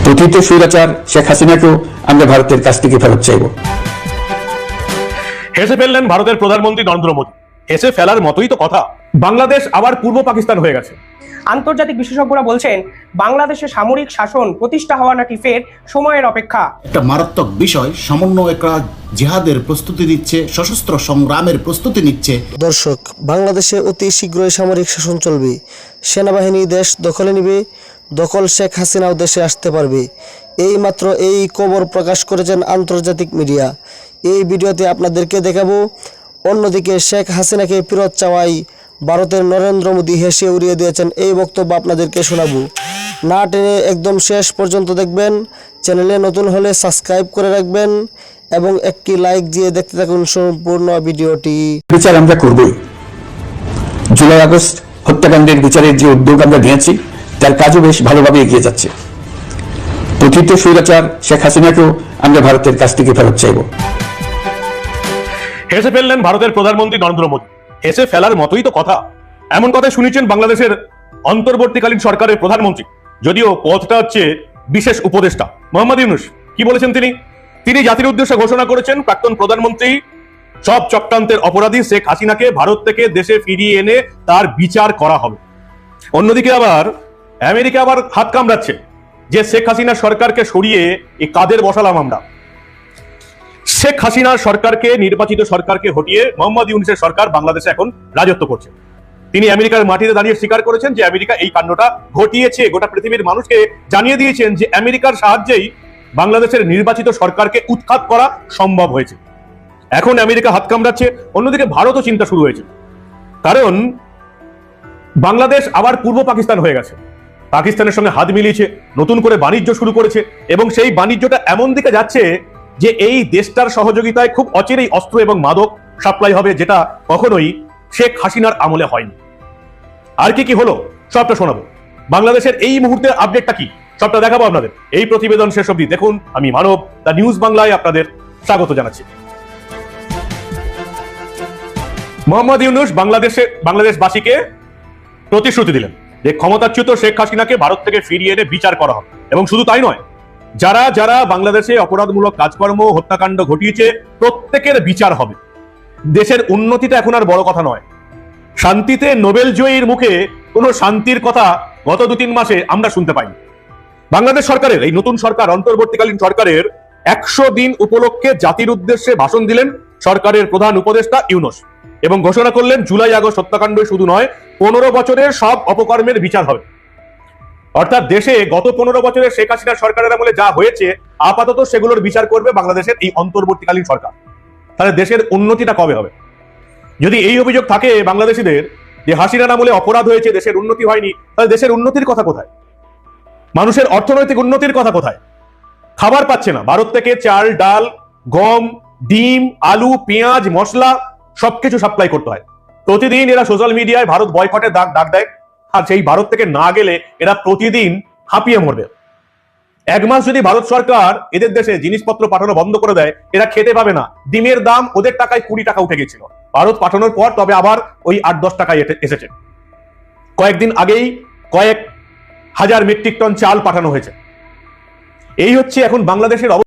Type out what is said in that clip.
প্রকৃত স্বৈরাচার শেখ হাসিনাকেও আমরা ভারতের কাছ থেকে ফেরত চাইব। হেসে ফেললেন ভারতের প্রধানমন্ত্রী নরেন্দ্র মোদী। হেসে ফেলার মতোই তো কথা। বাংলাদেশ আবার পূর্ব পাকিস্তান হয়ে গেছে। আন্তর্জাতিক বিশেষজ্ঞরা বলছেন বাংলাদেশে সামরিক শাসন প্রতিষ্ঠা হওয়া নাকি ফের সময়ের অপেক্ষা। একটা মারাত্মক বিষয়, সমন্বয়করা জিহাদের প্রস্তুতি দিচ্ছে, সশস্ত্র সংগ্রামের প্রস্তুতি নিচ্ছে। দর্শক, বাংলাদেশে অতি শীঘ্রই সামরিক শাসন চলবে, সেনাবাহিনী দেশ দখলে নেবে, দখল শেখ হাসিনাও দেশে আসতে পারবে। এই মাত্র এই খবর প্রকাশ করেছেন আন্তর্জাতিক মিডিয়া। এই ভিডিওতে আপনাদেরকে দেখাবো। অন্যদিকে শেখ হাসিনাকে ফেরত চাওয়াই ভারতের নরেন্দ্র মোদী হেসে উড়িয়ে দিয়েছেন। এই বক্তব্য আপনাদেরকে শোনাবো, না টেনে একদম শেষ পর্যন্ত দেখবেন। চ্যানেলে নতুন হলে সাবস্ক্রাইব করে রাখবেন এবং একটি লাইক দিয়ে দেখতে থাকুন সম্পূর্ণ ভিডিওটি। বিচার আমরা করবই। জুলাই আগস্ট হত্যাকাণ্ডের বিচারের যে উদ্যোগ আমরা নিয়েছি তার কাজও বেশ ভালোভাবে এগিয়ে যাচ্ছে। প্রকৃত স্বৈরাচার শেখ হাসিনাকেও আমরা ভারতের কাছ থেকে ফেরত চাইব। হেসে ফেললেন ভারতের প্রধানমন্ত্রী নরেন্দ্র মোদী। হেসে ফেলার মতোই তো কথা। এমন কথা শুনেছেন বাংলাদেশের অন্তর্বর্তীকালীন সরকারের প্রধানমন্ত্রী, যদিও পদটা হচ্ছে বিশেষ উপদেষ্টা মোহাম্মদ ইউনূস। কি বলেছেন তিনি জাতির উদ্দেশ্যে ঘোষণা করেছেন, প্রাক্তন প্রধানমন্ত্রী সব চক্রান্তের অপরাধী শেখ হাসিনাকে ভারত থেকে দেশে ফিরিয়ে এনে তার বিচার করা হবে। অন্যদিকে আবার আমেরিকা আবার হাত কামড়াচ্ছে যে শেখ হাসিনা সরকারকে সরিয়ে এই কাদের বসালাম আমরা। শেখ হাসিনার সরকারকে, নির্বাচিত সরকারকে হটিয়ে মোহাম্মদ ইউনূসের সরকার বাংলাদেশে এখন রাজত্ব করছে। তিনি আমেরিকার মাটিতে দাঁড়িয়ে স্বীকার করেছেন যে আমেরিকা এই কাণ্ডটা ঘটিয়েছে। গোটা পৃথিবীর মানুষকে জানিয়ে দিয়েছেন যে আমেরিকার সাহায্যেই বাংলাদেশের নির্বাচিত সরকারকে উৎখাত করা সম্ভব হয়েছে। এখন আমেরিকা হাত কামড়াচ্ছে, অন্যদিকে ভারতও চিন্তা শুরু হয়েছে। কারণ বাংলাদেশ আবার পূর্ব পাকিস্তান হয়ে গেছে। পাকিস্তানের সঙ্গে হাত মিলিয়েছে, নতুন করে বাণিজ্য শুরু করেছে এবং সেই বাণিজ্যটা এমন দিকে যাচ্ছে যে এই দেশটার সহযোগিতায় খুব অচিরেই অস্ত্র এবং মাদক সাপ্লাই হবে, যেটা কখনোই শেখ হাসিনার আমলে হয়নি। আর কি হলো সবটা শোনাবো। বাংলাদেশের এই মুহূর্তের আপডেটটা কি সবটা দেখাবো আপনাদের। এই প্রতিবেদন শেষ অবধি দেখুন। আমি মানব, দ্য নিউজ বাংলায় আপনাদের স্বাগত জানাচ্ছি। মোহাম্মদ ইউনূস বাংলাদেশবাসীকে প্রতিশ্রুতি দিলেন যে ক্ষমতাচ্যুত শেখ হাসিনাকে ভারত থেকে ফিরিয়ে এনে বিচার করা হবে। এবং শুধু তাই নয়, যারা যারা বাংলাদেশে অপরাধমূলক কাজকর্ম, হত্যাকাণ্ড ঘটিয়েছে প্রত্যেকের বিচার হবে। দেশের উন্নতিটা এখন আর বড় কথা নয়। শান্তিতে নোবেল জয়ীর মুখে কোনো শান্তির কথা গত 2-3 মাসে আমরা শুনতে পাইনি। বাংলাদেশ সরকারের এই নতুন সরকার, অন্তর্বর্তীকালীন সরকারের 100 দিন উপলক্ষে জাতির উদ্দেশ্যে ভাষণ দিলেন সরকারের প্রধান উপদেষ্টা ইউনূস এবং ঘোষণা করলেন জুলাই আগস্ট হত্যাকাণ্ড শুধু নয়, 15 বছরের সব অপকর্মের বিচার হবে। অর্থাৎ দেশে গত 15 বছরের শেখ হাসিনা সরকারের আমলে যা হয়েছে আপাতত সেগুলোর বিচার করবে বাংলাদেশের এই অন্তর্বর্তীকালীন সরকার। তাহলে দেশের উন্নতিটা কবে হবে? যদি এই অভিযোগ থাকে বাংলাদেশিদের যে হাসিনার আমলে অপরাধ হয়েছে, দেশের উন্নতি হয়নি, তাহলে দেশের উন্নতির কথা কোথায়? মানুষের অর্থনৈতিক উন্নতির কথা কোথায়? খাবার পাচ্ছে না। ভারত থেকে চাল, ডাল, গম, ডিম, আলু, পেঁয়াজ, মশলা সবকিছু সাপ্লাই করতে হয়। প্রতিদিন এরা সোশ্যাল মিডিয়ায় ভারত বয়কটের ডাক দেয়, আর সেই ভারত থেকে না গেলে এরা প্রতিদিন হাঁপিয়ে মরবে। 1 মাস যদি ভারত সরকার এদের দেশে জিনিসপত্র পাঠানো বন্ধ করে দেয়, এরা খেতে পাবে না। ডিমের দাম ওদের টাকায় 20 টাকা উঠে গেছিল ভারত পাঠানোর পর, তবে আবার ওই 8-10 টাকায় এসেছে। কয়েকদিন আগেই কয়েক হাজার মেট্রিক টন চাল পাঠানো হয়েছে। এই হচ্ছে এখন বাংলাদেশের